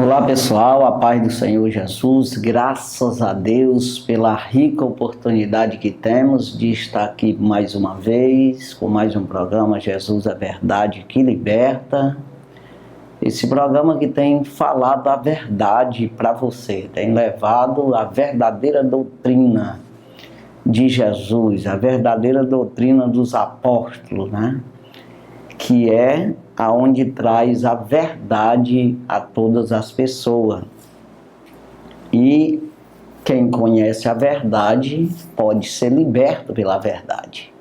Olá pessoal, a paz do Senhor Jesus, graças a Deus pela rica oportunidade que temos de estar aqui mais uma vez, com mais um programa Jesus é Verdade que Liberta. Esse programa que tem falado a verdade para você, tem levado a verdadeira doutrina de Jesus, a verdadeira doutrina dos apóstolos, né? Que é aonde traz a verdade a todas as pessoas. E quem conhece a verdade pode ser liberto pela verdade.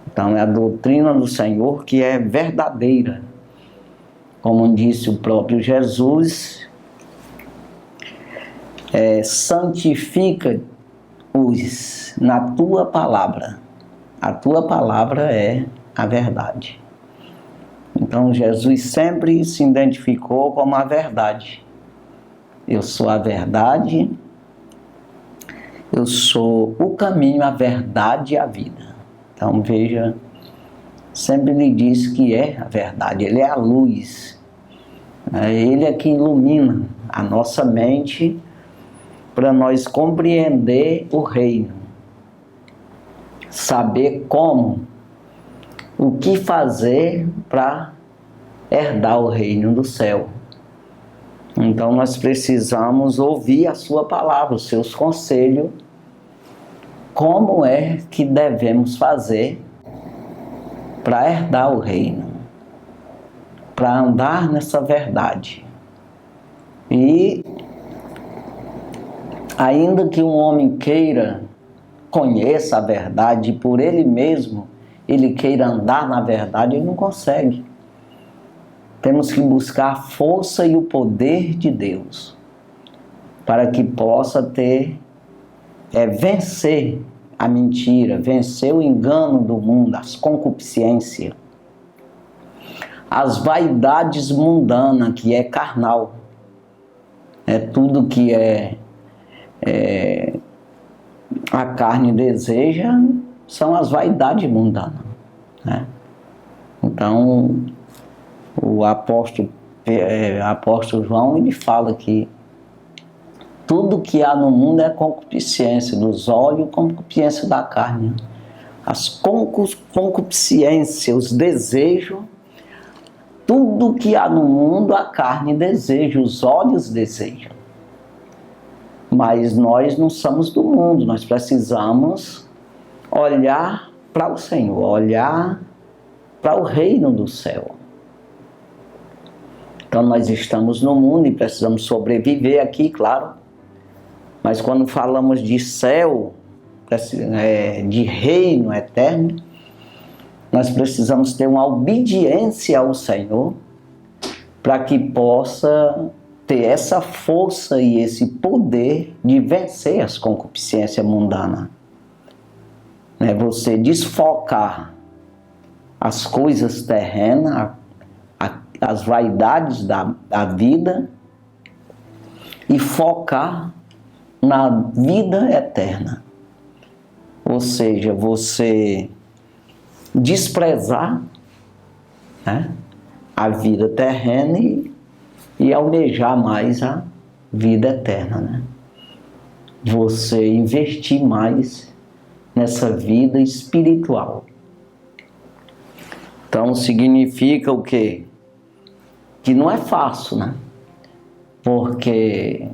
Então é a doutrina do Senhor que é verdadeira. Como disse o próprio Jesus, santifica-os na tua palavra. A tua palavra é a verdade. Então Jesus sempre se identificou como a verdade. Eu sou a verdade, eu sou o caminho, a verdade e a vida. Então veja, sempre lhe diz que é a verdade, ele é a luz. Ele é que ilumina a nossa mente para nós compreender o reino. Saber como, o que fazer para herdar o reino do céu. Então nós precisamos ouvir a sua palavra, os seus conselhos, como é que devemos fazer para herdar o reino, para andar nessa verdade. E ainda que um homem conheça a verdade por ele mesmo, ele queira andar na verdade, ele não consegue. Temos que buscar a força e o poder de Deus para que possa vencer a mentira, vencer o engano do mundo, as concupiscências, as vaidades mundanas, que é carnal. Tudo que a carne deseja são as vaidades mundanas, né? Então, o apóstolo João, ele fala que tudo que há no mundo é concupiscência dos olhos, concupiscência da carne. As concupiscências, os desejos, tudo que há no mundo a carne deseja, os olhos desejam. Mas nós não somos do mundo, nós precisamos olhar para o Senhor, olhar para o reino do céu. Então nós estamos no mundo e precisamos sobreviver aqui, claro. Mas quando falamos de céu, de reino eterno, nós precisamos ter uma obediência ao Senhor para que possa ter essa força e esse poder de vencer as concupiscências mundanas. Você desfocar as coisas terrenas, as vaidades da vida e focar na vida eterna. Ou seja, você desprezar, a vida terrena e almejar mais a vida eterna. Você investir mais nessa vida espiritual. Então significa o quê? Que não é fácil, Porque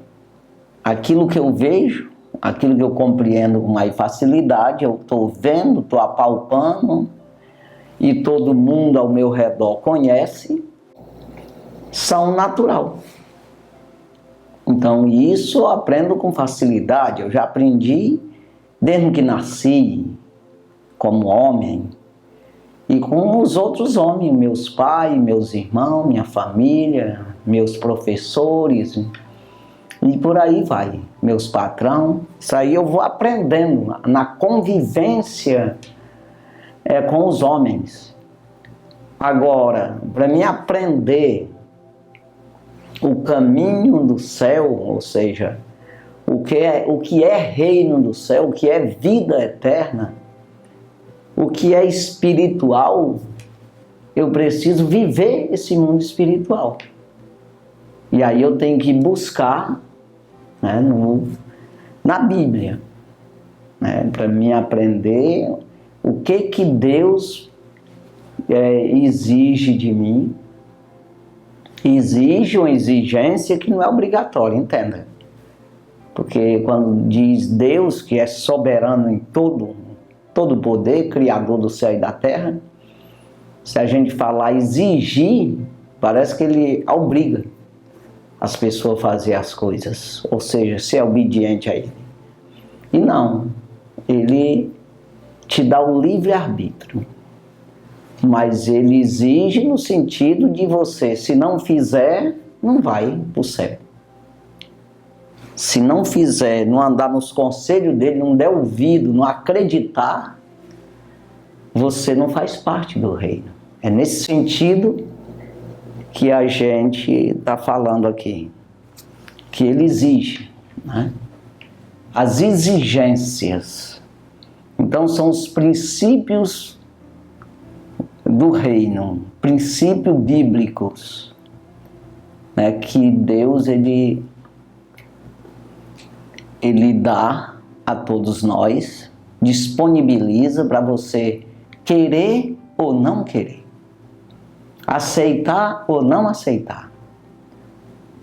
aquilo que eu vejo, aquilo que eu compreendo com mais facilidade, eu estou vendo, estou apalpando, e todo mundo ao meu redor conhece, são natural. Então isso eu aprendo com facilidade, eu já aprendi desde que nasci como homem, e com os outros homens, meus pais, meus irmãos, minha família, meus professores, e por aí vai, meus patrões. Isso aí eu vou aprendendo na convivência com os homens. Agora, para mim aprender o caminho do céu, ou seja, o que é reino do céu, o que é vida eterna, o que é espiritual, eu preciso viver esse mundo espiritual. E aí eu tenho que buscar, né, na Bíblia, né, para mim aprender o que Deus exige de mim. Exige uma exigência que não é obrigatória, entenda. Porque quando diz Deus, que é soberano em todo poder, criador do céu e da terra, se a gente falar exigir, parece que ele obriga as pessoas a fazer as coisas, ou seja, ser obediente a ele. E não, ele te dá o livre-arbítrio, mas ele exige no sentido de você, se não fizer, não vai para o céu. Se não fizer, não andar nos conselhos dele, não der ouvido, não acreditar, você não faz parte do reino. É nesse sentido que a gente está falando aqui, que ele exige, né? As exigências. Então são os princípios do reino, princípios bíblicos, né, que Deus ele dá a todos nós, disponibiliza para você querer ou não querer, aceitar ou não aceitar.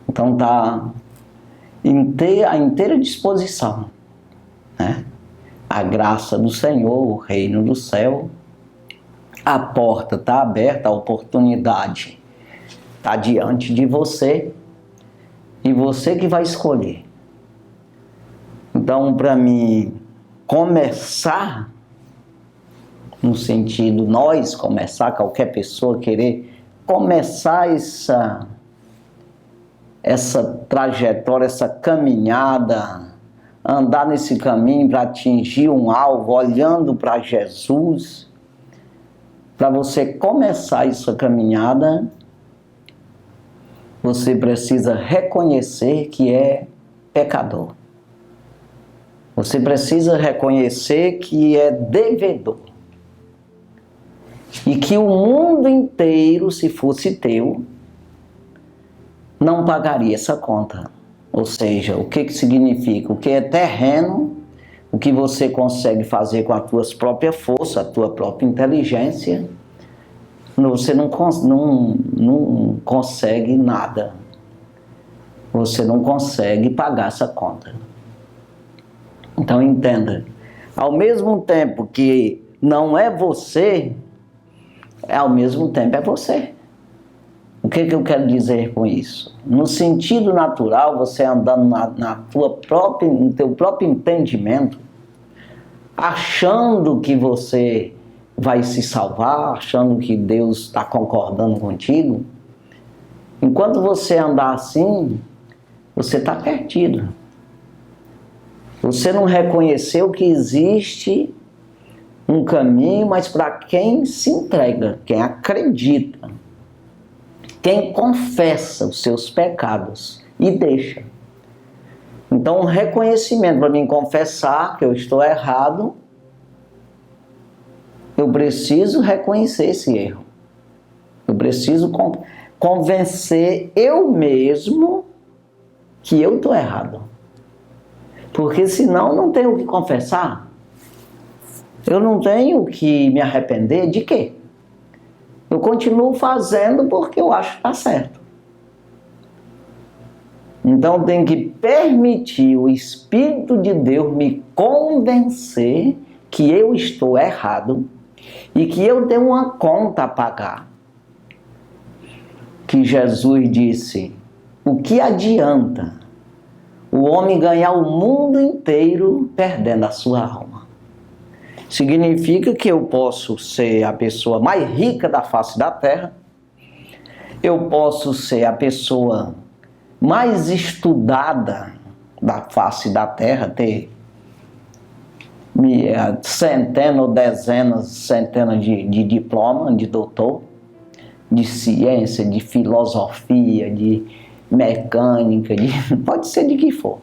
Então está à inteira disposição, né? A graça do Senhor, o reino do céu, a porta está aberta, a oportunidade está diante de você e você que vai escolher. Então, para mim começar, no sentido nós começar, qualquer pessoa querer começar essa trajetória, essa caminhada, andar nesse caminho para atingir um alvo, olhando para Jesus, para você começar essa caminhada, você precisa reconhecer que é pecador. Você precisa reconhecer que é devedor. E que o mundo inteiro, se fosse teu, não pagaria essa conta. Ou seja, o que significa? O que é terreno, o que você consegue fazer com as tuas próprias forças, a tua própria inteligência, você não consegue nada. Você não consegue pagar essa conta. Então entenda, ao mesmo tempo que não é você, ao mesmo tempo é você. O que eu quero dizer com isso? No sentido natural, você andando no teu próprio entendimento, achando que você vai se salvar, achando que Deus está concordando contigo, enquanto você andar assim, você está perdido. Você não reconheceu que existe um caminho, mas para quem se entrega, quem acredita, quem confessa os seus pecados e deixa. Então, um reconhecimento para mim confessar que eu estou errado, eu preciso reconhecer esse erro. Eu preciso convencer eu mesmo que eu estou errado. Porque senão não tenho o que confessar. Eu não tenho que me arrepender de quê? Eu continuo fazendo porque eu acho que está certo. Então tem que permitir o Espírito de Deus me convencer que eu estou errado e que eu tenho uma conta a pagar. Que Jesus disse, o que adianta o homem ganhar o mundo inteiro perdendo a sua alma? Significa que eu posso ser a pessoa mais rica da face da terra, eu posso ser a pessoa mais estudada da face da terra, ter centenas ou dezenas, centenas de diplomas de doutor, de ciência, de filosofia, de mecânica, pode ser de que for,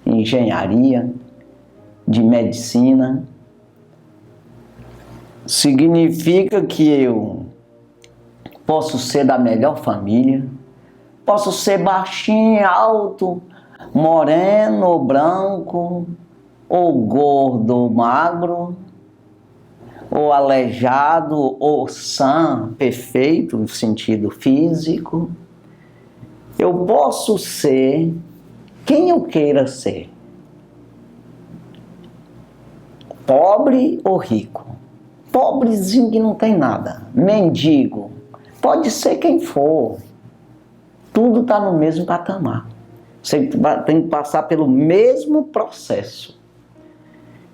engenharia, de medicina. Significa que eu posso ser da melhor família, Posso ser baixinho, alto, moreno ou branco, ou gordo ou magro, ou aleijado ou sã, perfeito no sentido físico. Eu posso ser quem eu queira ser. Pobre ou rico. Pobrezinho que não tem nada. Mendigo. Pode ser quem for. Tudo está no mesmo patamar. Você tem que passar pelo mesmo processo.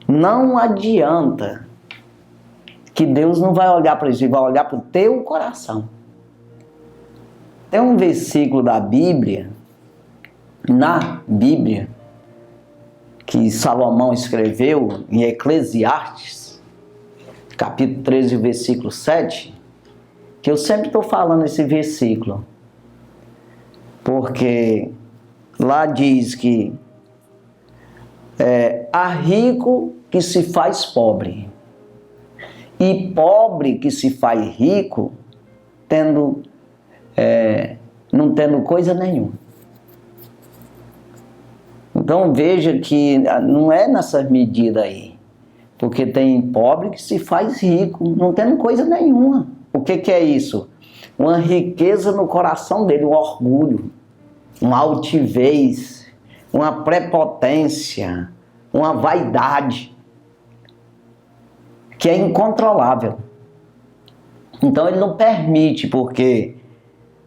Não adianta que Deus não vai olhar para isso, Ele vai olhar para o teu coração. Tem um versículo da Bíblia, na Bíblia, que Salomão escreveu em Eclesiastes, capítulo 13, versículo 7, que eu sempre estou falando esse versículo, porque lá diz que há rico que se faz pobre, e pobre que se faz rico, não tendo coisa nenhuma. Então veja que não é nessa medida aí, porque tem pobre que se faz rico, não tendo coisa nenhuma. O que é isso? Uma riqueza no coração dele, um orgulho, uma altivez, uma prepotência, uma vaidade, que é incontrolável. Então ele não permite, porque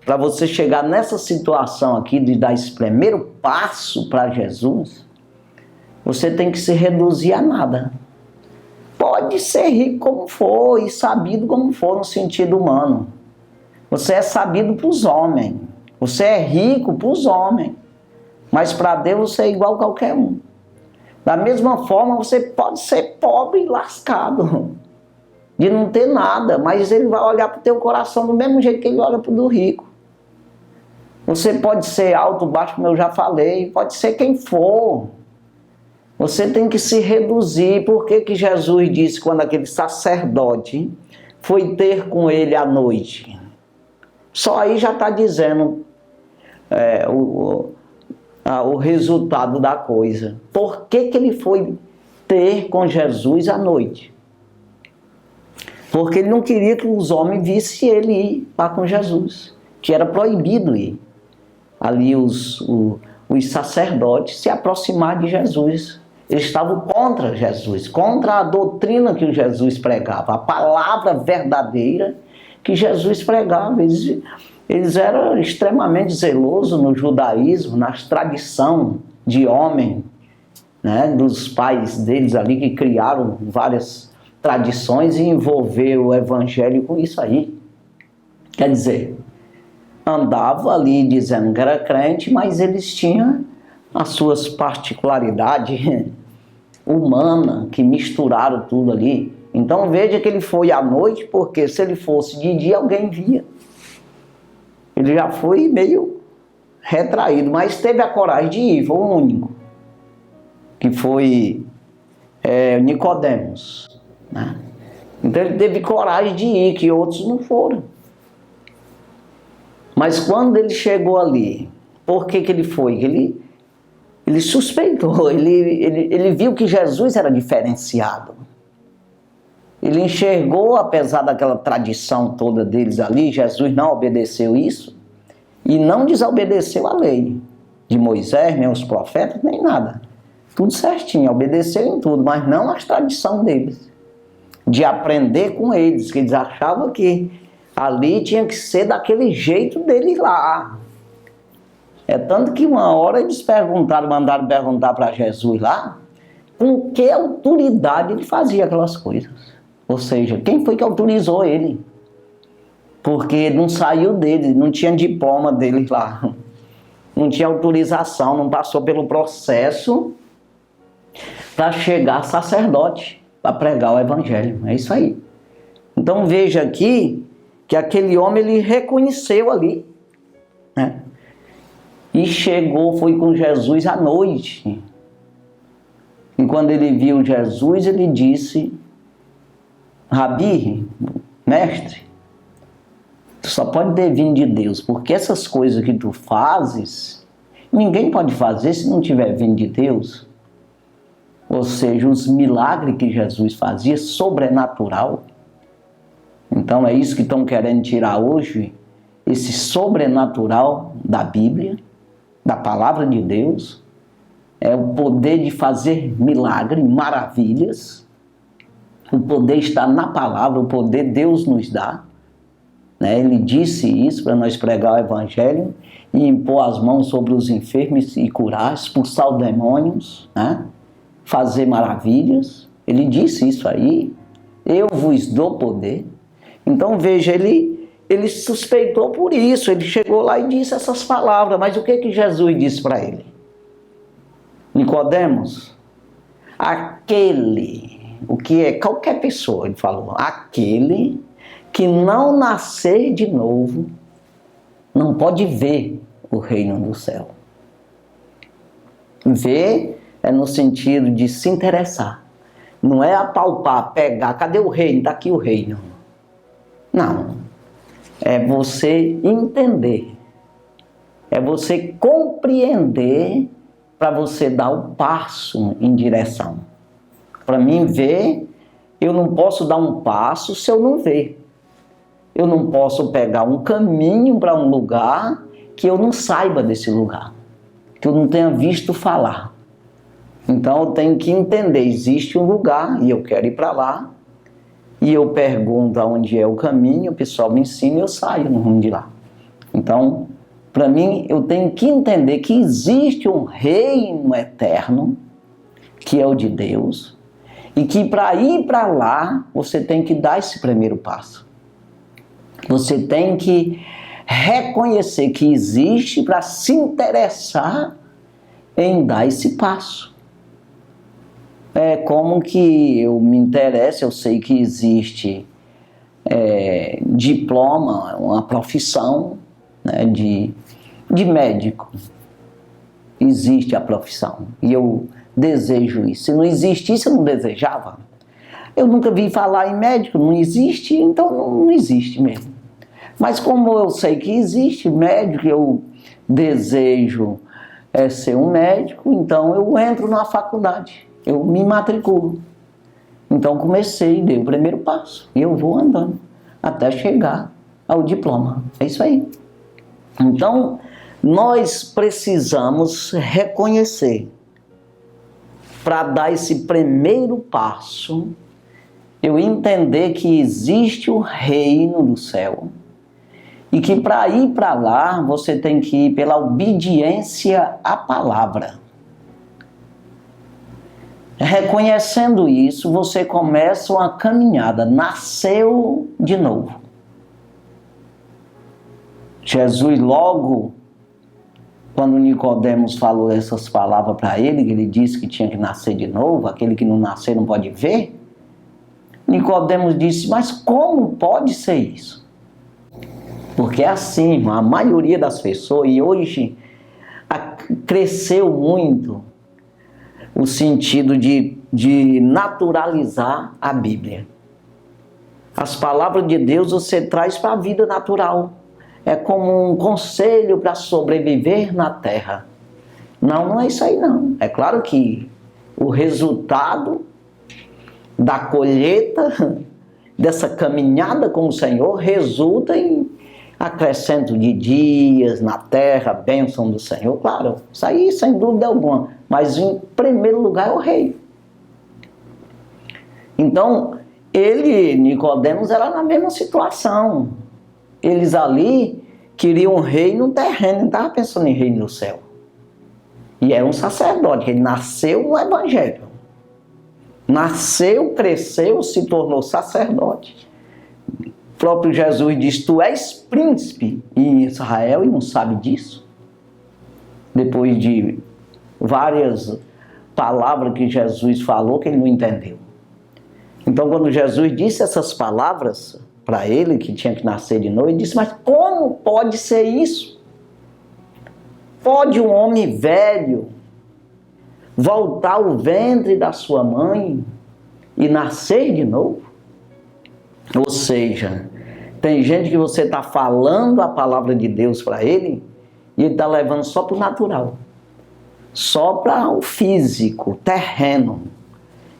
para você chegar nessa situação aqui de dar esse primeiro passo para Jesus, você tem que se reduzir a nada. Pode ser rico como for e sabido como for no sentido humano. Você é sabido para os homens. Você é rico para os homens. Mas para Deus você é igual a qualquer um. Da mesma forma, você pode ser pobre e lascado, de não ter nada, mas Ele vai olhar para o teu coração do mesmo jeito que Ele olha para o do rico. Você pode ser alto, baixo, como eu já falei, pode ser quem for. Você tem que se reduzir. Por que Jesus disse quando aquele sacerdote foi ter com ele à noite? Só aí já está dizendo o resultado da coisa. Por que ele foi ter com Jesus à noite? Porque ele não queria que os homens vissem ele ir lá com Jesus, que era proibido ir. Ali os sacerdotes se aproximar de Jesus. Eles estavam contra Jesus, contra a doutrina que o Jesus pregava, a palavra verdadeira que Jesus pregava. Eles eram extremamente zelosos no judaísmo, na tradição de homem, né, dos pais deles ali que criaram várias tradições e envolveram o evangelho com isso aí. Quer dizer, andava ali dizendo que era crente, mas eles tinham as suas particularidades humanas que misturaram tudo ali. Então veja que ele foi à noite, porque se ele fosse de dia alguém via. Ele já foi meio retraído, mas teve a coragem de ir, foi o único. Que foi Nicodemos, né? Então ele teve coragem de ir, que outros não foram. Mas quando ele chegou ali, por que ele foi? Ele suspeitou, ele viu que Jesus era diferenciado. Ele enxergou, apesar daquela tradição toda deles ali, Jesus não obedeceu isso e não desobedeceu a lei de Moisés, nem os profetas, nem nada. Tudo certinho, obedeceu em tudo, mas não as tradições deles. De aprender com eles, que eles achavam que ali tinha que ser daquele jeito deles lá. É tanto que uma hora eles mandaram perguntar para Jesus lá, com que autoridade ele fazia aquelas coisas. Ou seja, quem foi que autorizou ele? Porque não saiu dele, não tinha diploma dele lá. Não tinha autorização, não passou pelo processo para chegar sacerdote, para pregar o evangelho. É isso aí. Então veja aqui que aquele homem ele reconheceu ali, né? E chegou, foi com Jesus à noite. E quando ele viu Jesus, ele disse: Rabi, mestre, Tu só pode ter vindo de Deus, porque essas coisas que tu fazes, ninguém pode fazer se não tiver vindo de Deus. Ou seja, os milagres que Jesus fazia, sobrenatural. Então é isso que estão querendo tirar hoje, esse sobrenatural da Bíblia, da palavra de Deus. É o poder de fazer milagres, maravilhas. O poder está na palavra, o poder Deus nos dá. Ele disse isso para nós pregar o Evangelho e impor as mãos sobre os enfermos e curar, expulsar os demônios, fazer maravilhas. Ele disse isso aí. Eu vos dou poder. Então veja, ele suspeitou por isso. Ele chegou lá e disse essas palavras. Mas o que Jesus disse para ele? Nicodemos, o que é qualquer pessoa, ele falou, aquele que não nascer de novo, não pode ver o reino do céu. Ver é no sentido de se interessar. Não é apalpar, pegar, cadê o reino? Está aqui o reino. Não. É você entender. É você compreender para você dar o passo em direção. Para mim ver, eu não posso dar um passo se eu não ver. Eu não posso pegar um caminho para um lugar que eu não saiba desse lugar, que eu não tenha visto falar. Então eu tenho que entender, existe um lugar e eu quero ir para lá, e eu pergunto aonde é o caminho, o pessoal me ensina e eu saio no rumo de lá. Então, para mim, eu tenho que entender que existe um reino eterno, que é o de Deus, e que para ir para lá, você tem que dar esse primeiro passo. Você tem que reconhecer que existe para se interessar em dar esse passo. É como que eu me interesso, eu sei que existe diploma, uma profissão, de médico. Existe a profissão e eu desejo isso. Se não existisse, eu não desejava. Eu nunca vi falar em médico, não existe, então não existe mesmo. Mas como eu sei que existe médico, eu desejo ser um médico, então eu entro na faculdade, eu me matriculo. Então comecei, dei o primeiro passo e eu vou andando até chegar ao diploma. É isso aí. Então, nós precisamos reconhecer, para dar esse primeiro passo, eu entender que existe o reino do céu e que para ir para lá, você tem que ir pela obediência à palavra. Reconhecendo isso, você começa uma caminhada, nasceu de novo. Jesus logo, quando Nicodemos falou essas palavras para ele, que ele disse que tinha que nascer de novo, aquele que não nascer não pode ver, Nicodemos disse, mas como pode ser isso? Porque é assim, a maioria das pessoas, e hoje cresceu muito o sentido de naturalizar a Bíblia. As palavras de Deus você traz para a vida natural. É como um conselho para sobreviver na terra. Não é isso aí não. É claro que o resultado da colheita, dessa caminhada com o Senhor, resulta em acrescento de dias na terra, bênção do Senhor. Claro, isso aí sem dúvida alguma. Mas em primeiro lugar é o rei. Então, Nicodemos, era na mesma situação. Eles ali queriam um reino terreno, não estavam pensando em reino no céu. E era um sacerdote, ele nasceu no Evangelho. Nasceu, cresceu, se tornou sacerdote. O próprio Jesus diz, tu és príncipe em Israel e não sabe disso? Depois de várias palavras que Jesus falou que ele não entendeu. Então quando Jesus disse essas palavras para ele, que tinha que nascer de novo, ele disse, mas como pode ser isso? Pode um homem velho voltar ao ventre da sua mãe e nascer de novo? Ou seja, Tem gente que você está falando a palavra de Deus para ele e ele está levando só para o natural, só para o físico, terreno.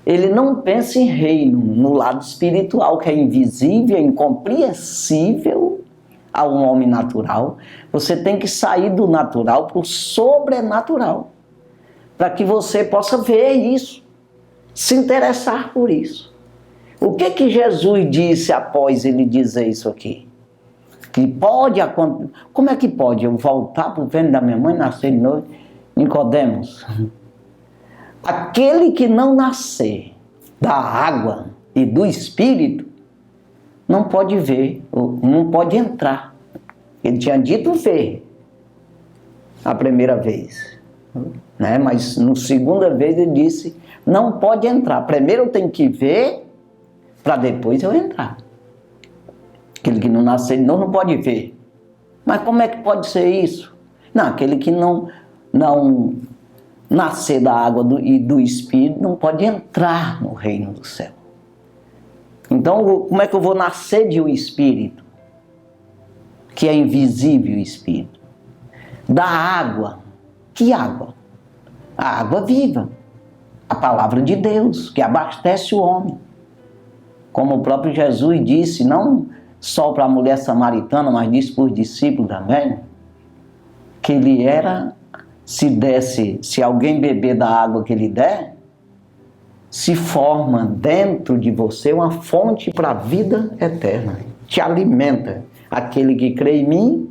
Ele não pensa em reino, no lado espiritual, que é invisível, incompreensível a um homem natural. Você tem que sair do natural para o sobrenatural, para que você possa ver isso, se interessar por isso. O que Jesus disse após ele dizer isso aqui? Que pode acontecer. Como é que pode eu voltar para o ventre da minha mãe e nascer de novo? Nicodemos, aquele que não nascer da água e do Espírito não pode ver, não pode entrar. Ele tinha dito ver a primeira vez, né? Mas na segunda vez ele disse, não pode entrar. Primeiro eu tenho que ver para depois eu entrar. Aquele que não nascer de novo não pode ver. Mas como é que pode ser isso? Não, aquele que não nascer da água e do Espírito não pode entrar no reino do céu. Então, como é que eu vou nascer de um Espírito? Que é invisível o Espírito. Da água. Que água? A água viva. A palavra de Deus, que abastece o homem. Como o próprio Jesus disse, não só para a mulher samaritana, mas disse para os discípulos também, que ele era, se alguém beber da água que ele der, se forma dentro de você uma fonte para a vida eterna. Te alimenta. Aquele que crê em mim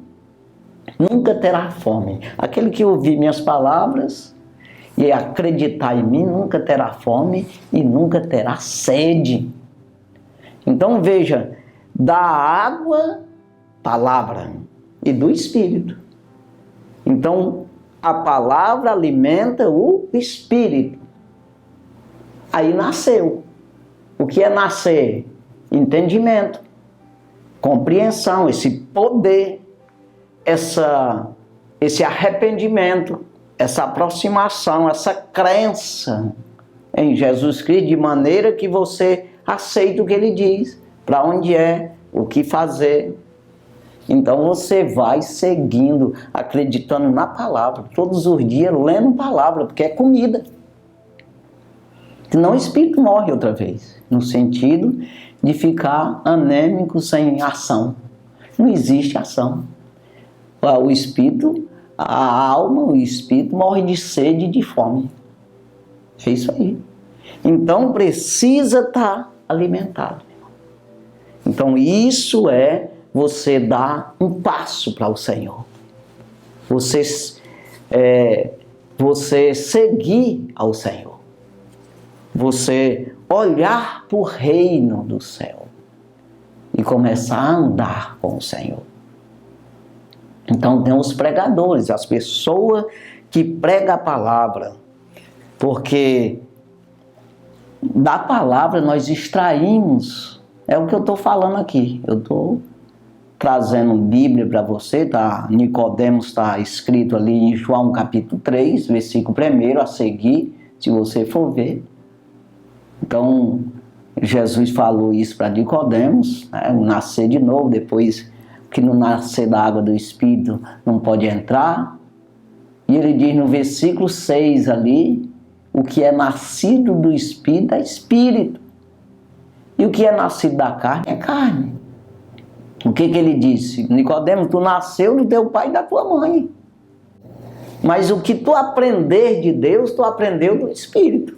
nunca terá fome. Aquele que ouvir minhas palavras e acreditar em mim nunca terá fome e nunca terá sede. Então veja, da água, palavra, e do Espírito. Então a palavra alimenta o Espírito. Aí nasceu. O que é nascer? Entendimento, compreensão, esse poder, esse arrependimento, essa aproximação, essa crença em Jesus Cristo, de maneira que você aceita o que ele diz, para onde é, o que fazer. Então você vai seguindo, acreditando na palavra, todos os dias lendo palavra, porque é comida. Senão o espírito morre outra vez, no sentido de ficar anêmico sem ação. Não existe ação. O espírito, a alma, o espírito morre de sede e de fome. É isso aí. Então precisa estar alimentado. Então isso é você dar um passo para o Senhor. Você seguir ao Senhor. Você olhar para o reino do céu e começar a andar com o Senhor. Então tem os pregadores, as pessoas que pregam a palavra, porque da palavra nós extraímos, é o que eu estou falando aqui, eu estou trazendo Bíblia para você, tá? Nicodemos está escrito ali em João capítulo 3, versículo 1 a seguir, se você for ver. Então, Jesus falou isso para Nicodemos, né? Nascer de novo, depois que não nascer da água do Espírito não pode entrar. E ele diz no versículo 6 ali, o que é nascido do Espírito é Espírito. E o que é nascido da carne é carne. O que ele disse? Nicodemos, tu nasceu do teu pai e da tua mãe. Mas o que tu aprender de Deus, tu aprendeu do Espírito.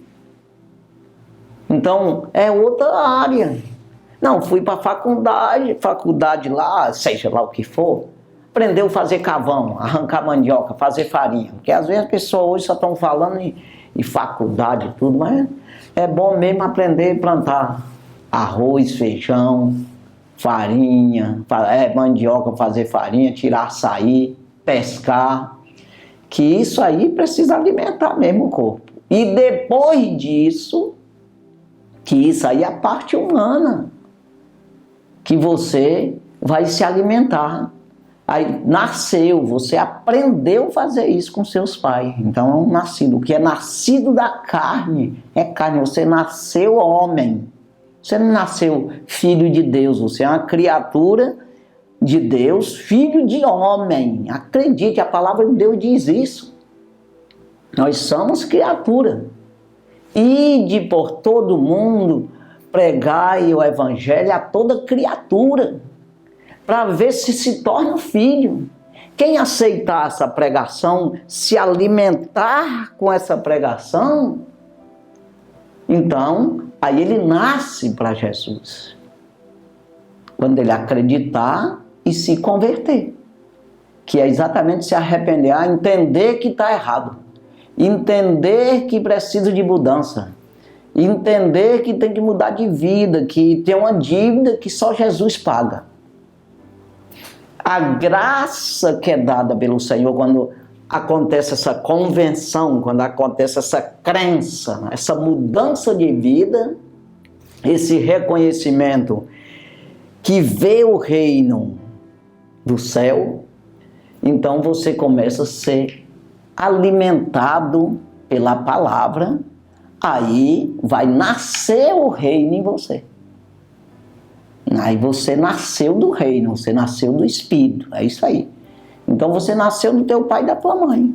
Então, é outra área. Não, fui para a faculdade lá, seja lá o que for, aprendeu a fazer carvão, arrancar mandioca, fazer farinha. Porque às vezes as pessoas hoje só estão falando em faculdade e tudo, mas é bom mesmo aprender a plantar arroz, feijão, farinha, mandioca, fazer farinha, tirar açaí, pescar. Que isso aí precisa alimentar mesmo o corpo. E depois disso, que isso aí é a parte humana, que você vai se alimentar. Aí nasceu, você aprendeu a fazer isso com seus pais. Então é um nascido. O que é nascido da carne é carne. Você nasceu homem. Você não nasceu filho de Deus. Você é uma criatura de Deus, filho de homem. Acredite, a palavra de Deus diz isso. Nós somos criatura. Ide por todo mundo, pregai o evangelho a toda criatura, para ver se torna filho. Quem aceitar essa pregação, se alimentar com essa pregação, então, aí ele nasce para Jesus. Quando ele acreditar e se converter. Que é exatamente se arrepender, entender que está errado. Entender que precisa de mudança. Entender que tem que mudar de vida, que tem uma dívida que só Jesus paga. A graça que é dada pelo Senhor quando acontece essa convenção, quando acontece essa crença, essa mudança de vida, esse reconhecimento que vê o reino do céu, então você começa a ser alimentado pela palavra, aí vai nascer o reino em você. Aí você nasceu do reino, você nasceu do Espírito, é isso aí. Então você nasceu do teu pai e da tua mãe.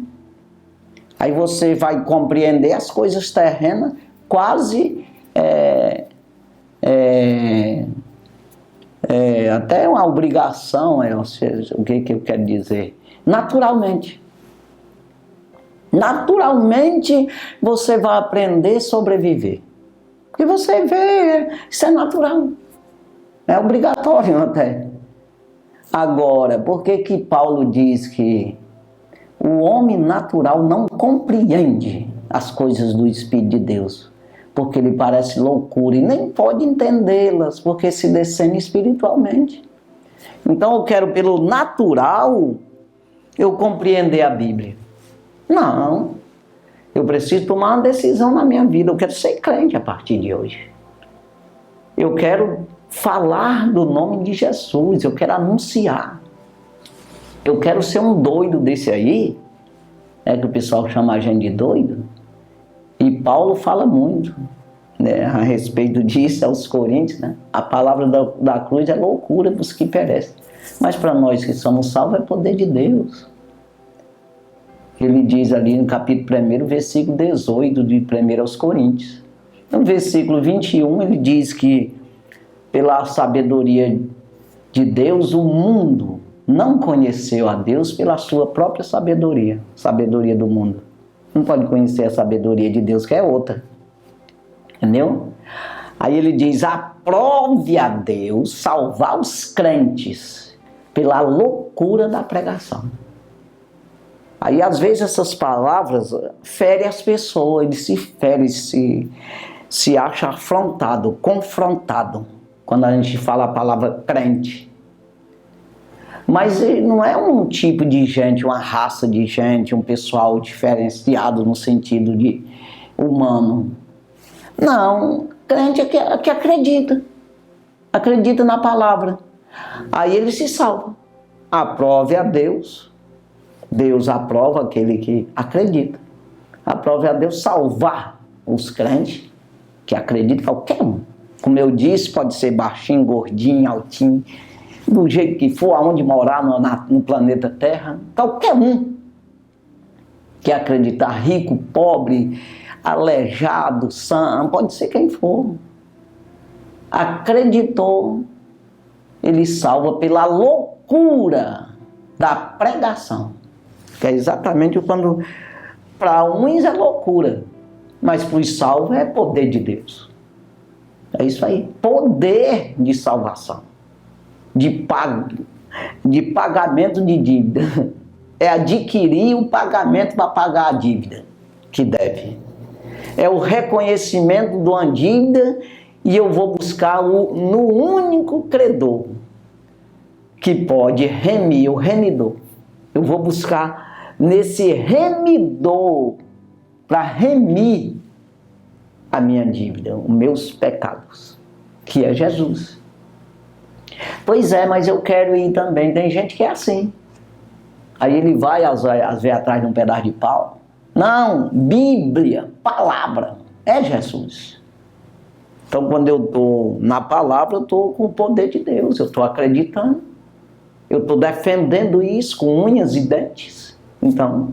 Aí você vai compreender as coisas terrenas quase até uma obrigação, ou seja, o que eu quero dizer? Naturalmente. Naturalmente você vai aprender a sobreviver. Porque você vê, isso é natural. É obrigatório até. Agora, por que Paulo diz que o homem natural não compreende as coisas do Espírito de Deus? Porque ele parece loucura e nem pode entendê-las, porque se descende espiritualmente. Então eu quero pelo natural eu compreender a Bíblia. Não, eu preciso tomar uma decisão na minha vida, eu quero ser crente a partir de hoje. Eu quero falar do nome de Jesus, eu quero anunciar. Eu quero ser um doido desse aí, que o pessoal chama a gente de doido. E Paulo fala muito, né, a respeito disso aos Coríntios, né? A palavra da cruz é loucura para os que perecem. Mas para nós que somos salvos é poder de Deus. Ele diz ali no capítulo 1, versículo 18 de 1 aos Coríntios. No versículo 21 ele diz que pela sabedoria de Deus o mundo não conheceu a Deus pela sua própria sabedoria do mundo. Não pode conhecer a sabedoria de Deus, que é outra. Entendeu? Aí ele diz, aprove a Deus salvar os crentes pela loucura da pregação. Aí às vezes essas palavras ferem as pessoas, ele se fere, se acha afrontado, confrontado, quando a gente fala a palavra crente. Mas não é um tipo de gente, uma raça de gente, um pessoal diferenciado no sentido de humano. Não, crente é que acredita na palavra. Aí ele se salva. Aprove a Deus. Deus aprova aquele que acredita. Aprove a Deus salvar os crentes que acreditam, qualquer um. Como eu disse, pode ser baixinho, gordinho, altinho, do jeito que for, aonde morar no planeta Terra, qualquer um que acreditar, rico, pobre, aleijado, sã, pode ser quem for. Acreditou, ele salva pela loucura da pregação. Que é exatamente quando para uns é loucura, mas para os salvos é poder de Deus. É isso aí, poder de salvação, de pagamento de dívida. É adquirir o pagamento para pagar a dívida que deve. É o reconhecimento de uma dívida e eu vou buscar no único credor que pode remir, o remidor. Eu vou buscar nesse remidor para remir a minha dívida, os meus pecados, que é Jesus. Pois é, mas eu quero ir também. Tem gente que é assim. Aí ele vai, às vezes, atrás de um pedaço de pau. Não, Bíblia, palavra, é Jesus. Então, quando eu estou na palavra, eu estou com o poder de Deus, eu estou acreditando. eu estou defendendo isso com unhas e dentes, então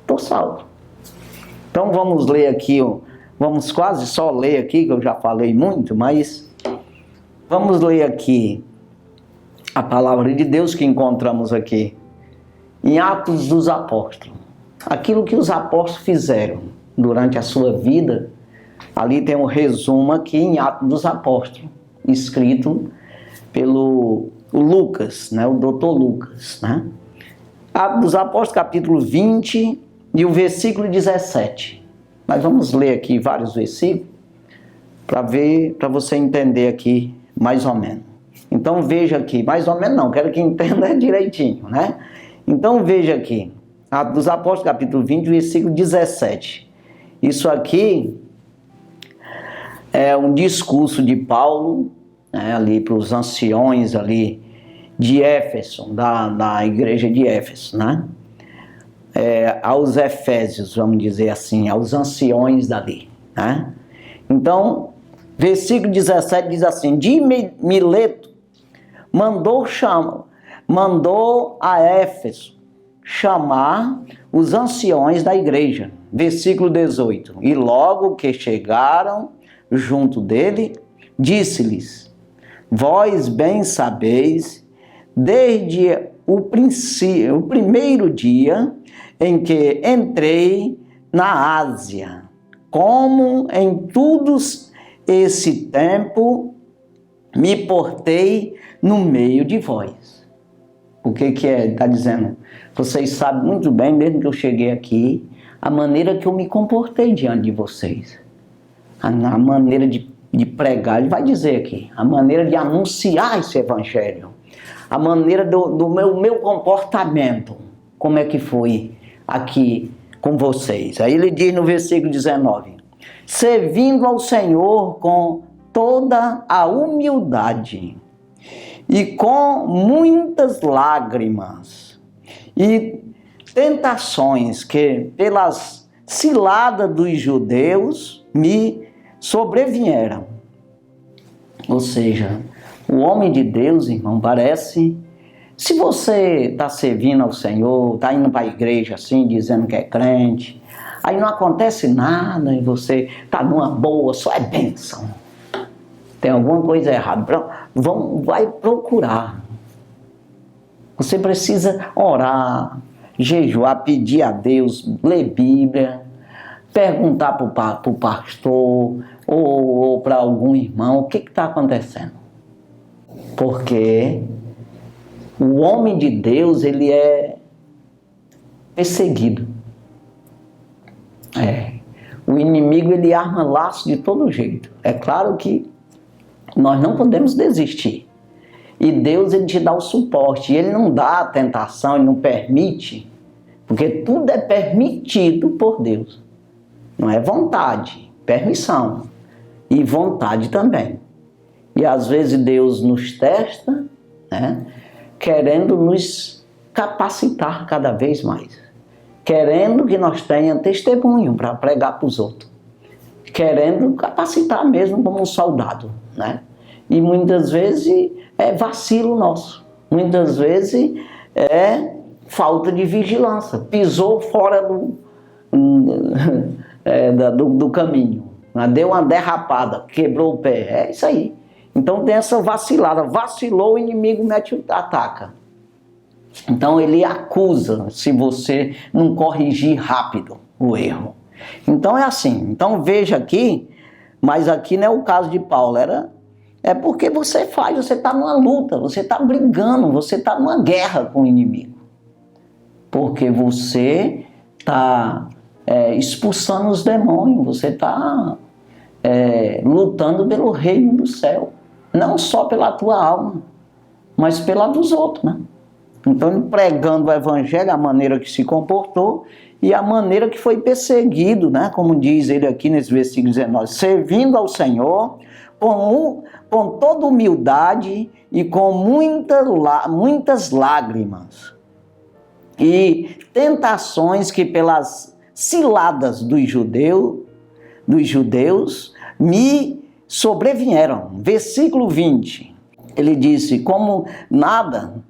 estou salvo. Então vamos ler aqui, vamos quase só ler aqui, que eu já falei muito, mas vamos ler aqui a palavra de Deus que encontramos aqui em Atos dos Apóstolos. Aquilo que os apóstolos fizeram durante a sua vida, ali tem um resumo aqui em Atos dos Apóstolos, escrito pelo Lucas, né, o doutor Lucas, né? Atos dos Apóstolos, capítulo 20 e o versículo 17. Nós vamos ler aqui vários versículos para você entender aqui mais ou menos. Então veja aqui, mais ou menos não, quero que entenda direitinho, né? Então veja aqui, Atos dos Apóstolos, capítulo 20, versículo 17. Isso aqui é um discurso de Paulo, né, ali para os anciões ali de Éfeso, da igreja de Éfeso, né? Aos Efésios, vamos dizer assim, aos anciões dali, né? Então, versículo 17 diz assim: de Mileto mandou a Éfeso chamar os anciões da igreja. Versículo 18: e logo que chegaram junto dele, disse-lhes: vós bem sabeis, desde o primeiro dia em que entrei na Ásia, como em todos esse tempo me portei no meio de vós. O que é? Está dizendo, vocês sabem muito bem, desde que eu cheguei aqui, a maneira que eu me comportei diante de vocês. A maneira de pregar, ele vai dizer aqui, a maneira de anunciar esse evangelho, a maneira do meu comportamento, como é que foi aqui com vocês. Aí ele diz no versículo 19, servindo ao Senhor com toda a humildade e com muitas lágrimas e tentações que pelas ciladas dos judeus me sobrevieram. Ou seja, o homem de Deus, irmão, parece... Se você está servindo ao Senhor, está indo para a igreja assim, dizendo que é crente, aí não acontece nada e você está numa boa, só é bênção. Tem alguma coisa errada. Vai procurar. Você precisa orar, jejuar, pedir a Deus, ler Bíblia, perguntar para o pastor ou para algum irmão o que está acontecendo. Porque o homem de Deus, ele é perseguido. O inimigo, ele arma laço de todo jeito. É claro que nós não podemos desistir. E Deus, ele te dá o suporte. Ele não dá a tentação, ele não permite. Porque tudo é permitido por Deus. Não é vontade, permissão. E vontade também. E às vezes Deus nos testa, né, querendo nos capacitar cada vez mais. Querendo que nós tenhamos testemunho para pregar para os outros. Querendo capacitar mesmo como um soldado, né? E muitas vezes é vacilo nosso. Muitas vezes é falta de vigilância. Pisou fora do caminho. Deu uma derrapada, quebrou o pé. É isso aí. Então tem essa vacilada. Vacilou, o inimigo ataca. Então ele acusa se você não corrigir rápido o erro. Então é assim. Então veja aqui, mas aqui não é o caso de Paulo. É porque você está numa luta, você está brigando, você está numa guerra com o inimigo. Porque você está expulsando os demônios, você está lutando pelo reino do céu. Não só pela tua alma, mas pela dos outros, né? Então, pregando o evangelho, a maneira que se comportou e a maneira que foi perseguido, né? Como diz ele aqui nesse versículo 19, servindo ao Senhor com toda humildade e com muitas lágrimas e tentações que pelas ciladas dos judeus me sobrevieram. Versículo 20, ele disse, como nada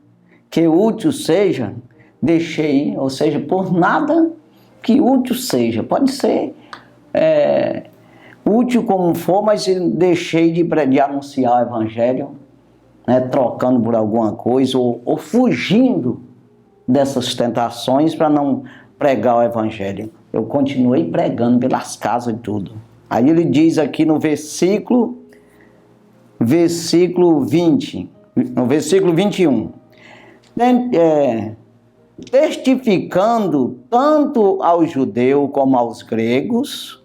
que útil seja, deixei, ou seja, por nada que útil seja. Pode ser útil como for, mas deixei de anunciar o Evangelho, né, trocando por alguma coisa, ou fugindo dessas tentações para não pregar o Evangelho. Eu continuei pregando pelas casas e tudo. Aí ele diz aqui no versículo 20, no versículo 21, testificando tanto aos judeus como aos gregos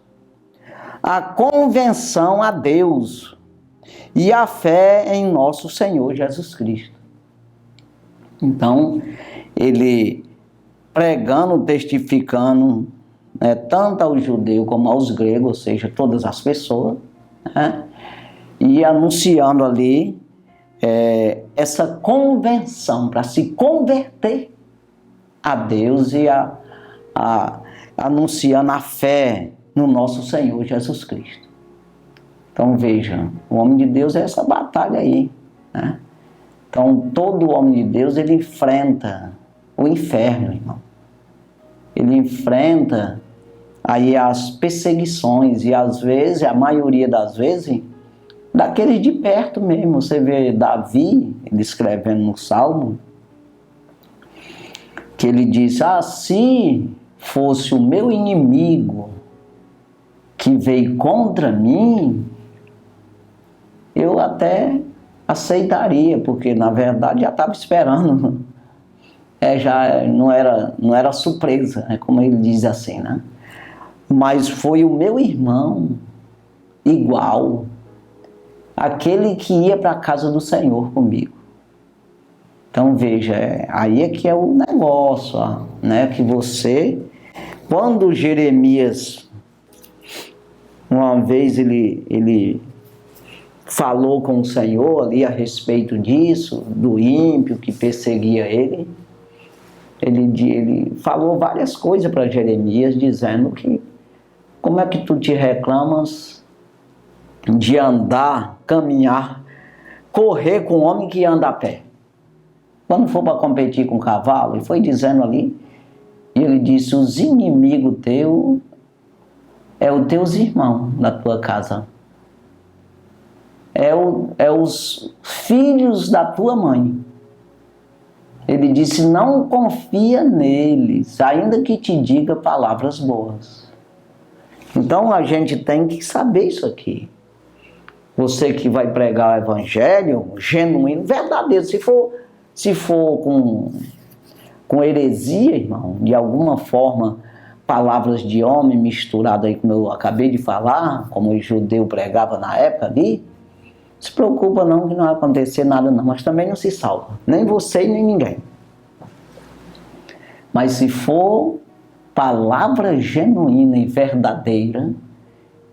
a convenção a Deus e a fé em nosso Senhor Jesus Cristo. Então, ele pregando, testificando, tanto aos judeus como aos gregos, ou seja, todas as pessoas, né, e anunciando ali essa convenção para se converter a Deus e anunciando a fé no nosso Senhor Jesus Cristo. Então veja, o homem de Deus é essa batalha aí, né? Então todo homem de Deus, ele enfrenta o inferno, irmão. Ele enfrenta aí as perseguições e às vezes, a maioria das vezes, daqueles de perto mesmo. Você vê Davi, ele escrevendo no Salmo, que ele diz: se fosse o meu inimigo que veio contra mim, eu até aceitaria, porque na verdade já estava esperando. Já não era surpresa, como ele diz assim, né? Mas foi o meu irmão, igual, aquele que ia para a casa do Senhor comigo. Então veja, aí é que é o negócio, né? Que você, quando Jeremias, uma vez ele falou com o Senhor ali a respeito disso, do ímpio que perseguia ele, ele falou várias coisas para Jeremias, dizendo que como é que tu te reclamas de andar, caminhar, correr com um homem que anda a pé? Quando for para competir com o cavalo, ele foi dizendo ali, e ele disse: os inimigos teus é os teus irmãos da tua casa, é os filhos da tua mãe. Ele disse: não confia neles, ainda que te diga palavras boas. Então a gente tem que saber isso aqui. Você que vai pregar o Evangelho genuíno, verdadeiro, se for com heresia, irmão, de alguma forma, palavras de homem misturadas aí, como eu acabei de falar, como o judeu pregava na época ali, se preocupa não, que não vai acontecer nada não, mas também não se salva, nem você nem ninguém. Mas se for palavra genuína e verdadeira,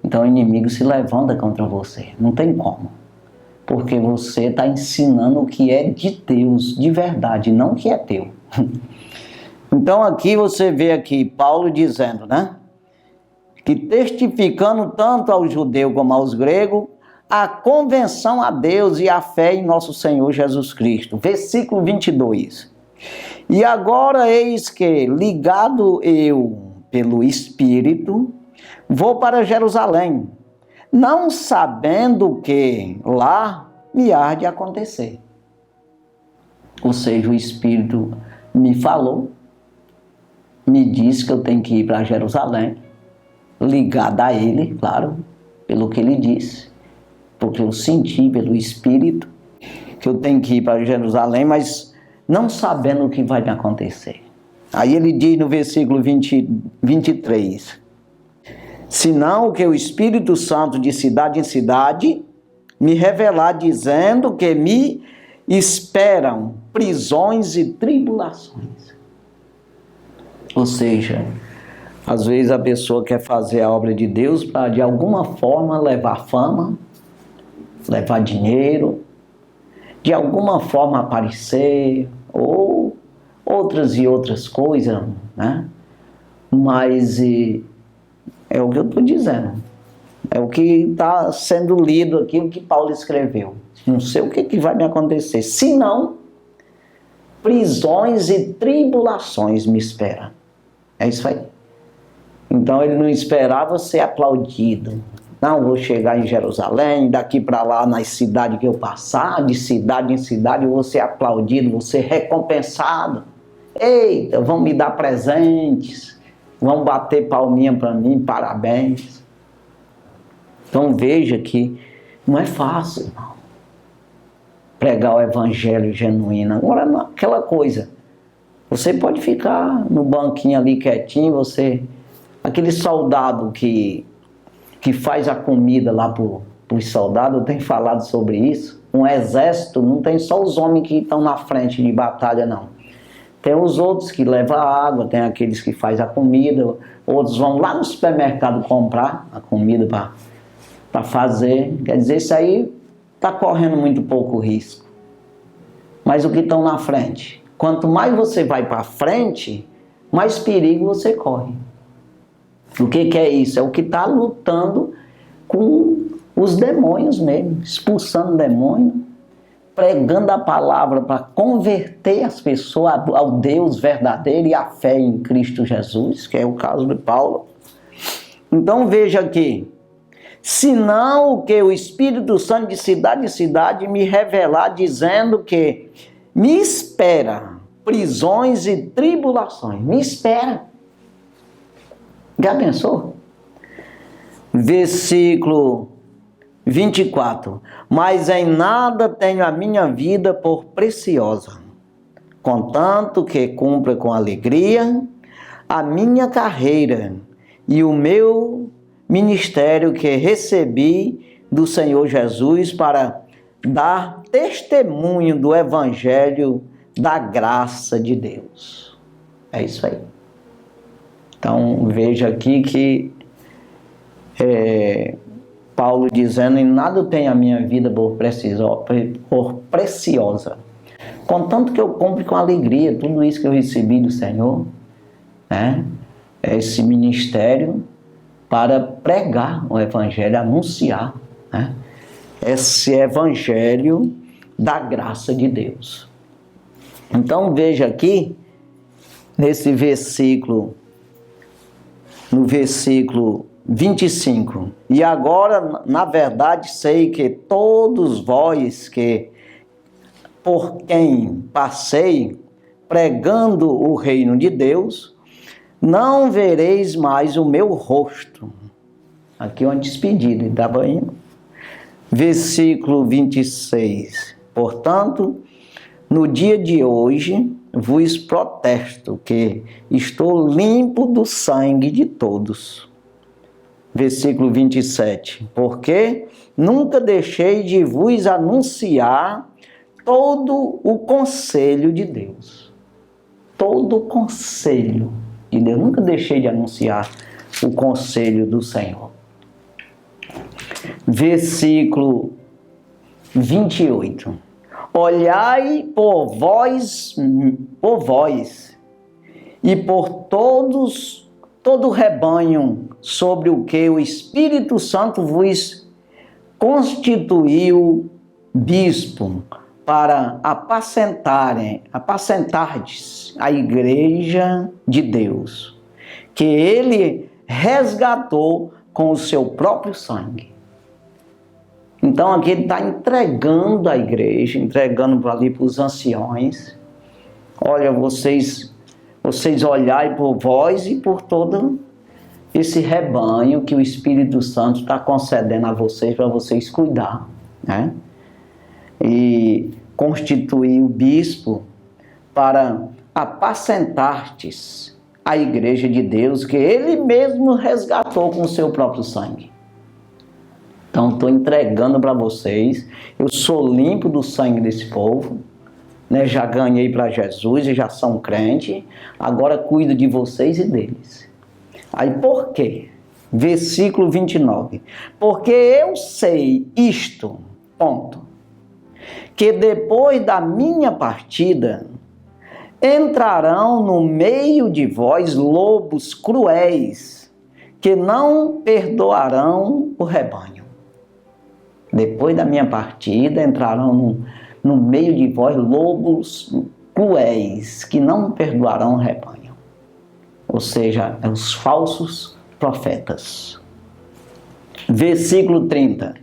então o inimigo se levanta contra você, não tem como. Porque você está ensinando o que é de Deus, de verdade, não o que é teu. Então aqui você vê aqui Paulo dizendo, né? Que testificando tanto aos judeus como aos gregos, a convenção a Deus e a fé em nosso Senhor Jesus Cristo. Versículo 22. E agora eis que, ligado eu pelo Espírito, vou para Jerusalém, não sabendo o que lá me há de acontecer. Ou seja, o Espírito me falou, me disse que eu tenho que ir para Jerusalém, ligado a ele, claro, pelo que ele disse, porque eu senti pelo Espírito que eu tenho que ir para Jerusalém, mas não sabendo o que vai me acontecer. Aí ele diz no versículo 23, senão que o Espírito Santo de cidade em cidade me revelar, dizendo que me esperam prisões e tribulações. Ou seja, às vezes a pessoa quer fazer a obra de Deus para de alguma forma levar fama, levar dinheiro, de alguma forma aparecer, ou outras e outras coisas, né? Mas é o que eu estou dizendo, é o que está sendo lido aqui, o que Paulo escreveu. Não sei o que vai me acontecer, senão prisões e tribulações me esperam. É isso aí. Então ele não esperava ser aplaudido. Não, vou chegar em Jerusalém, daqui para lá nas cidades que eu passar, de cidade em cidade, eu vou ser aplaudido, vou ser recompensado. Eita, vão me dar presentes, vão bater palminha para mim, parabéns. Então veja que não é fácil, irmão, pregar o evangelho genuíno. Agora, não, aquela coisa, você pode ficar no banquinho ali quietinho, aquele soldado que faz a comida lá para os soldados, eu tenho falado sobre isso. Um exército não tem só os homens que estão na frente de batalha, não. Tem os outros que levam a água, tem aqueles que fazem a comida, outros vão lá no supermercado comprar a comida para fazer. Quer dizer, isso aí está correndo muito pouco risco. Mas o que estão na frente? Quanto mais você vai para frente, mais perigo você corre. O que é isso? É o que está lutando com os demônios mesmo, expulsando demônio, pregando a palavra para converter as pessoas ao Deus verdadeiro e à fé em Cristo Jesus, que é o caso de Paulo. Então veja aqui, senão o que o Espírito Santo de cidade em cidade me revelar, dizendo que me espera prisões e tribulações, me espera. Já pensou? Versículo 24. Mas em nada tenho a minha vida por preciosa, contanto que cumpra com alegria a minha carreira e o meu ministério que recebi do Senhor Jesus para dar testemunho do Evangelho da graça de Deus. É isso aí. Então veja aqui que Paulo dizendo, em nada tenho a minha vida por preciosa, contanto que eu cumpre com alegria tudo isso que eu recebi do Senhor, né? Esse ministério para pregar o Evangelho, anunciar, né? Esse Evangelho da graça de Deus. Então veja aqui, nesse versículo, no versículo 25, e agora, na verdade, sei que todos vós que por quem passei pregando o reino de Deus, não vereis mais o meu rosto. Aqui é uma despedida, estava indo. Versículo 26. Portanto, no dia de hoje, vos protesto que estou limpo do sangue de todos. Versículo 27. Porque nunca deixei de vos anunciar todo o conselho de Deus. Todo o conselho de Deus. Nunca deixei de anunciar o conselho do Senhor. Versículo 28. Olhai por vós e por todo o rebanho sobre o que o Espírito Santo vos constituiu bispo para apacentardes a igreja de Deus, que ele resgatou com o seu próprio sangue. Então aqui ele está entregando a igreja, entregando ali para os anciões. Olha, vocês olhai por vós e por todo esse rebanho que o Espírito Santo está concedendo a vocês, para vocês cuidar, né? E constituir o bispo para apacentartes a igreja de Deus, que ele mesmo resgatou com o seu próprio sangue. Então estou entregando para vocês, eu sou limpo do sangue desse povo, né? Já ganhei para Jesus e já são crente, agora cuido de vocês e deles. Aí por quê? Versículo 29. Porque eu sei isto, ponto, que depois da minha partida entrarão no meio de vós lobos cruéis, que não perdoarão o rebanho. Depois da minha partida entrarão no meio de vós lobos cruéis que não perdoarão o rebanho. Ou seja, os falsos profetas. Versículo 30.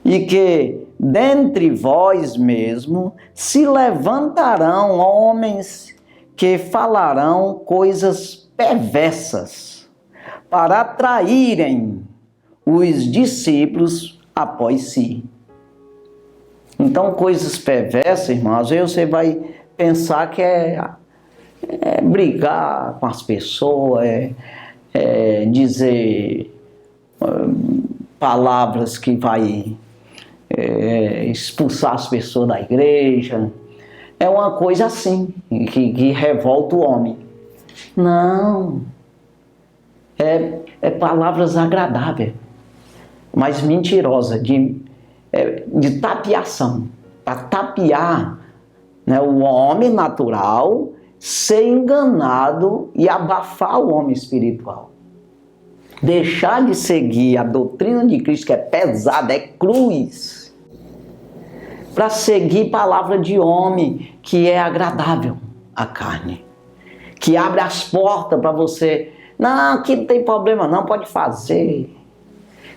E que dentre vós mesmo se levantarão homens que falarão coisas perversas para atraírem os discípulos após si. Então, coisas perversas, irmãos, às vezes você vai pensar que é brigar com as pessoas, dizer palavras que vai expulsar as pessoas da igreja. É uma coisa assim, que revolta o homem. Não. É palavras agradáveis, mas mentirosas, de tapiação. Para tapiar, né, o homem natural, ser enganado e abafar o homem espiritual. Deixar de seguir a doutrina de Cristo, que é pesada, é cruz, para seguir palavra de homem, que é agradável à carne, que abre as portas para você. Não, aqui não tem problema não, pode fazer.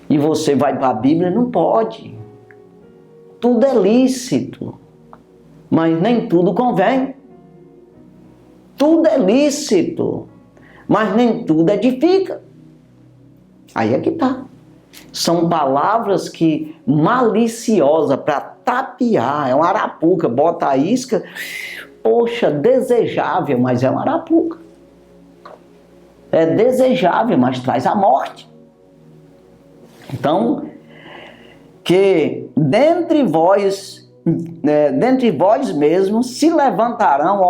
E você vai para a Bíblia, não pode. Tudo é lícito, mas nem tudo convém. Tudo é lícito, mas nem tudo edifica. Aí é que tá. São palavras que maliciosas para tapiar. É uma arapuca, bota a isca, poxa, desejável, mas é uma arapuca. É desejável, mas traz a morte. Então, que dentre vós mesmos se levantarão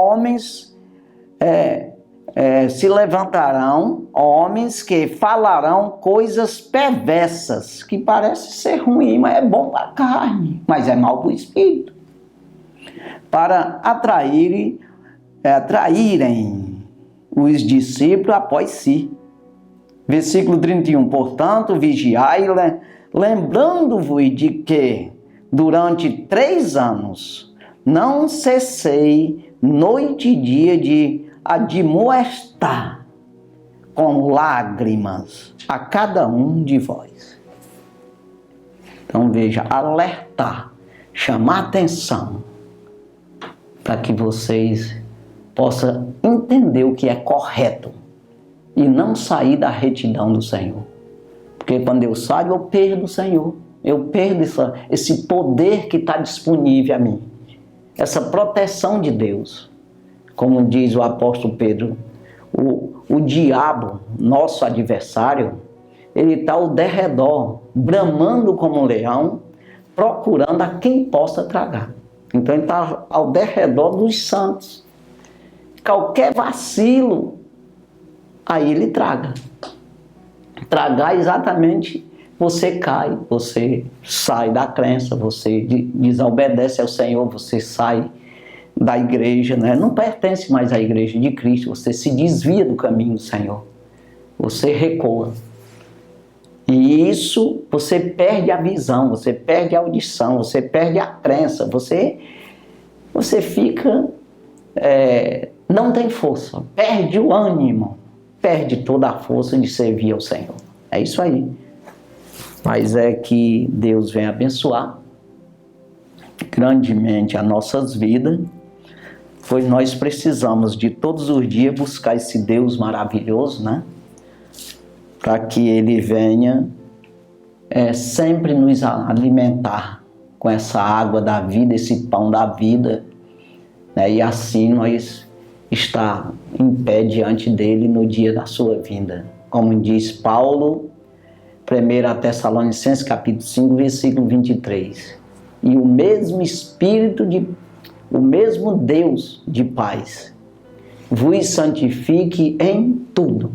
homens que falarão coisas perversas, que parece ser ruim, mas é bom para a carne, mas é mal para o espírito, para atraírem os discípulos após si. Versículo 31. Portanto, vigiai, lembrando-vos de que durante 3 anos não cessei noite e dia de admoestar com lágrimas a cada um de vós. Então veja, alertar, chamar atenção, para que vocês possam entender o que é correto e não sair da retidão do Senhor. Porque quando eu saio, eu perdo o Senhor. Eu perdo esse poder que está disponível a mim. Essa proteção de Deus. Como diz o apóstolo Pedro, o diabo, nosso adversário, ele está ao derredor, bramando como um leão, procurando a quem possa tragar. Então ele está ao derredor dos santos. Qualquer vacilo, aí ele traga. Tragar exatamente, você cai, você sai da crença, você desobedece ao Senhor, você sai da igreja, né? Não pertence mais à igreja de Cristo, você se desvia do caminho do Senhor, você recua. E isso, você perde a visão, você perde a audição, você perde a crença, você fica, não tem força, perde o ânimo, perde toda a força de servir ao Senhor. É isso aí. Mas é que Deus vem abençoar grandemente as nossas vidas, pois nós precisamos de todos os dias buscar esse Deus maravilhoso, né? Para que Ele venha sempre nos alimentar com essa água da vida, esse pão da vida, né? E assim nós estar em pé diante dele no dia da sua vinda. Como diz Paulo, 1 Tessalonicenses capítulo 5, versículo 23. E o mesmo Espírito, o mesmo Deus de paz, vos santifique em tudo.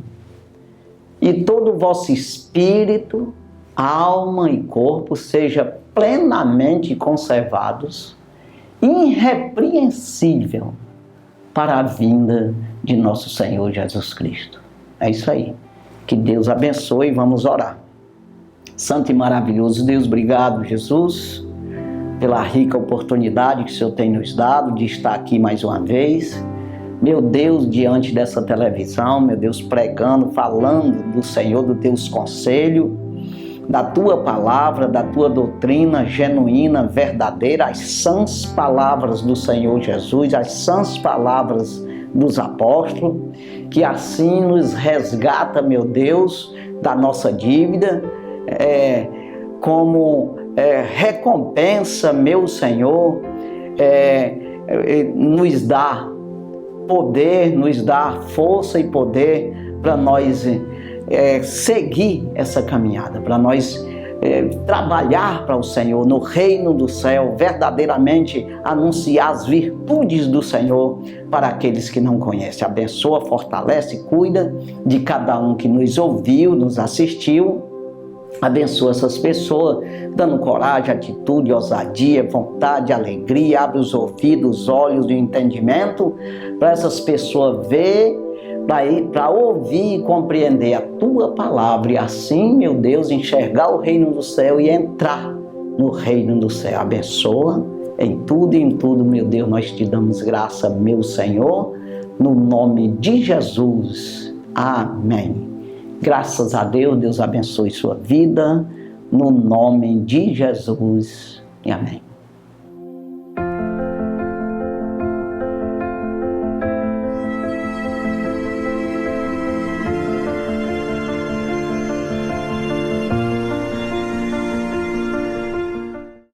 E todo o vosso espírito, alma e corpo seja plenamente conservados, irrepreensível, para a vinda de nosso Senhor Jesus Cristo. É isso aí. Que Deus abençoe e vamos orar. Santo e maravilhoso Deus, obrigado, Jesus, pela rica oportunidade que o Senhor tem nos dado de estar aqui mais uma vez. Meu Deus, diante dessa televisão, meu Deus, pregando, falando do Senhor, do teus conselhos, da tua palavra, da tua doutrina genuína, verdadeira, as sãs palavras do Senhor Jesus, as sãs palavras dos apóstolos, que assim nos resgata, meu Deus, da nossa dívida, como recompensa, meu Senhor, nos dá poder, nos dá força e poder para nós seguir essa caminhada, para nós trabalhar para o Senhor no reino do céu, verdadeiramente anunciar as virtudes do Senhor para aqueles que não conhecem. Abençoa, fortalece, cuida de cada um que nos ouviu, nos assistiu. Abençoa essas pessoas, dando coragem, atitude, ousadia, vontade, alegria. Abre os ouvidos, os olhos do entendimento para essas pessoas ver, para ouvir e compreender a tua palavra e assim, meu Deus, enxergar o reino do céu e entrar no reino do céu. Abençoa em tudo, meu Deus, nós te damos graça, meu Senhor, no nome de Jesus. Amém. Graças a Deus, Deus abençoe sua vida, no nome de Jesus. Amém.